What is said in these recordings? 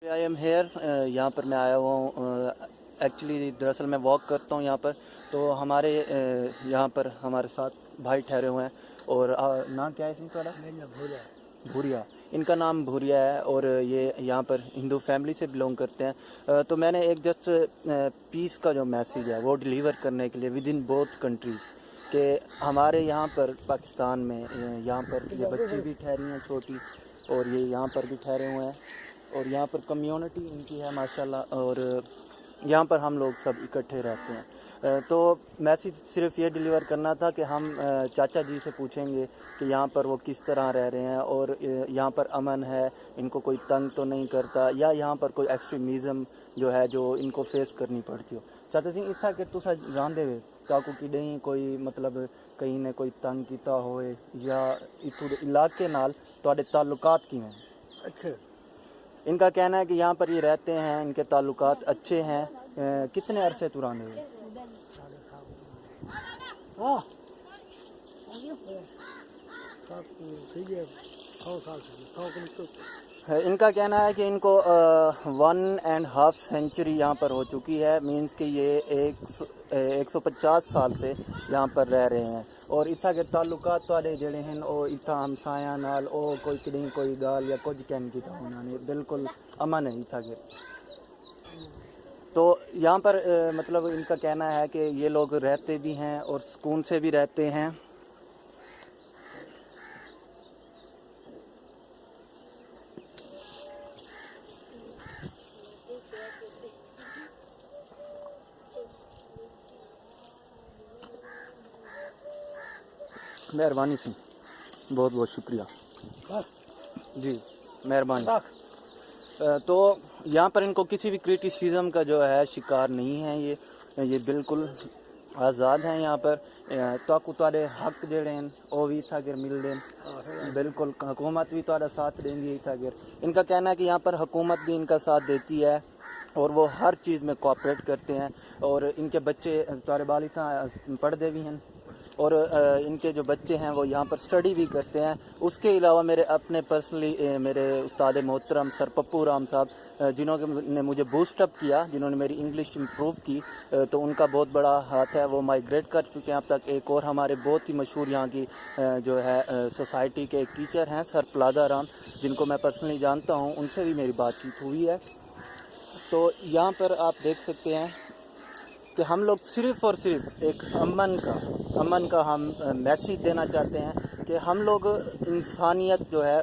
I am here, यहाँ पर मैं आया हुआ हूँ। एक्चुअली दरअसल मैं वॉक करता हूँ यहाँ पर, तो हमारे यहाँ पर हमारे साथ भाई ठहरे हुए हैं। और नाम क्या है इनका? भूरिया। इनका नाम भूरिया है और ये यहाँ पर हिंदू फैमिली से बिलोंग करते हैं। तो मैंने एक जस्ट पीस का जो मैसेज है वो डिलीवर करने के लिए विद इन बोथ कंट्रीज़ के हमारे यहाँ पर पाकिस्तान में यहाँ पर ये बच्ची भी ठहरी हैं छोटी, और ये यहाँ पर भी ठहरे हुए हैं, और यहाँ पर कम्युनिटी इनकी है माशाल्लाह, और यहाँ पर हम लोग सब इकट्ठे रहते हैं। तो मैसेज सिर्फ ये डिलीवर करना था कि हम चाचा जी से पूछेंगे कि यहाँ पर वो किस तरह रह रहे हैं, और यहाँ पर अमन है, इनको कोई तंग तो नहीं करता, या यहाँ पर कोई एक्सट्रीमिज़म जो है जो इनको फेस करनी पड़ती हो। चाचा जी इतना कि तुसा जानते हुए काकू कि नहीं कोई मतलब कहीं ने कोई तंग किया होए या इथों दे इलाके नाल तुहाडे ताल्लुकात किवें? अच्छा, इनका कहना है कि यहाँ पर ये रहते हैं, इनके ताल्लुकात अच्छे हैं। कितने अरसे तो रहते हुए? हाँ इनका कहना है कि इनको 1.5 सेंचुरी यहाँ पर हो चुकी है, मींस कि ये 150 साल से यहाँ पर रह रहे हैं। और इतना के ताल्लुकात वाले जड़े हैं वो इतना हमसाया नाल ओ कोई कहीं कोई गाल या कुछ कहन की था उन्होंने बिल्कुल अमन है इतना के। तो यहाँ पर मतलब इनका कहना है कि ये लोग रहते भी हैं और सुकून से भी रहते हैं। मेहरबानी से बहुत बहुत शुक्रिया जी, मेहरबानी। तो यहाँ पर इनको किसी भी क्रिटिसिज्म का जो है शिकार नहीं है, ये बिल्कुल आज़ाद हैं यहाँ पर। ताकू तुहाडे हक जड़े हैं वो भी इतना गिर मिल दें, बिल्कुल हुकूमत भी तुहाडा साथ देंगी इतना गिर। इनका कहना है कि यहाँ पर हुकूमत भी इनका साथ देती है और वो हर चीज़ में कोऑपरेट करते हैं, और इनके बच्चे तुहाडे बाल इतना पढ़ते भी हैं, और इनके जो बच्चे हैं वो यहाँ पर स्टडी भी करते हैं। उसके अलावा मेरे अपने पर्सनली मेरे उस्ताद मोहतरम सर पप्पू राम साहब जिन्होंने मुझे बूस्ट अप किया, जिन्होंने मेरी इंग्लिश इम्प्रूव की, तो उनका बहुत बड़ा हाथ है। वो माइग्रेट कर चुके हैं अब तक। एक और हमारे बहुत ही मशहूर यहाँ की जो है सोसाइटी के एक टीचर हैं सर प्लादा राम, जिनको मैं पर्सनली जानता हूँ, उनसे भी मेरी बातचीत हुई है। तो यहाँ पर आप देख सकते हैं कि हम लोग सिर्फ़ और सिर्फ एक अमन का हम मैसेज देना चाहते हैं कि हम लोग इंसानियत जो है,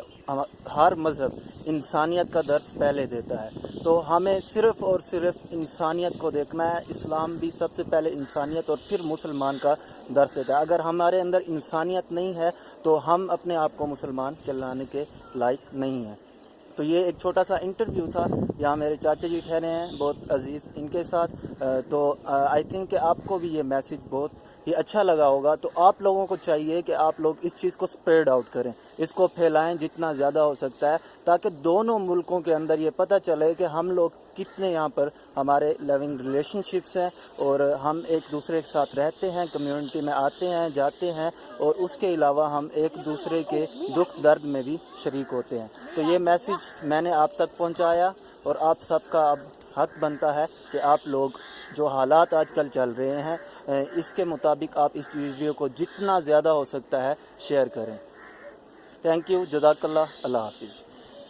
हर मज़हब इंसानियत का दर्स पहले देता है, तो हमें सिर्फ़ और सिर्फ इंसानियत को देखना है। इस्लाम भी सबसे पहले इंसानियत और फिर मुसलमान का दर्स देता है। अगर हमारे अंदर इंसानियत नहीं है तो हम अपने आप को मुसलमान कहलाने के लायक नहीं हैं। तो ये एक छोटा सा इंटरव्यू था, यहाँ मेरे चाचा जी ठहरे हैं बहुत अजीज़ इनके साथ। तो आई थिंक कि आपको भी ये मैसेज बहुत ही अच्छा लगा होगा। तो आप लोगों को चाहिए कि आप लोग इस चीज़ को स्प्रेड आउट करें, इसको फैलाएं जितना ज़्यादा हो सकता है, ताकि दोनों मुल्कों के अंदर ये पता चले कि हम लोग कितने यहाँ पर हमारे लविंग रिलेशनशिप्स हैं, और हम एक दूसरे के साथ रहते हैं, कम्युनिटी में आते हैं जाते हैं, और उसके अलावा हम एक दूसरे के दुख दर्द में भी शरीक होते हैं। तो ये मैसेज मैंने आप तक पहुँचाया, और आप सबका अब हक बनता है कि आप लोग जो हालात आजकल चल रहे हैं इसके मुताबिक आप इस वीडियो को जितना ज़्यादा हो सकता है शेयर करें। थैंक यू, जज़ाकल्लाह, अल्लाह हाफिज़।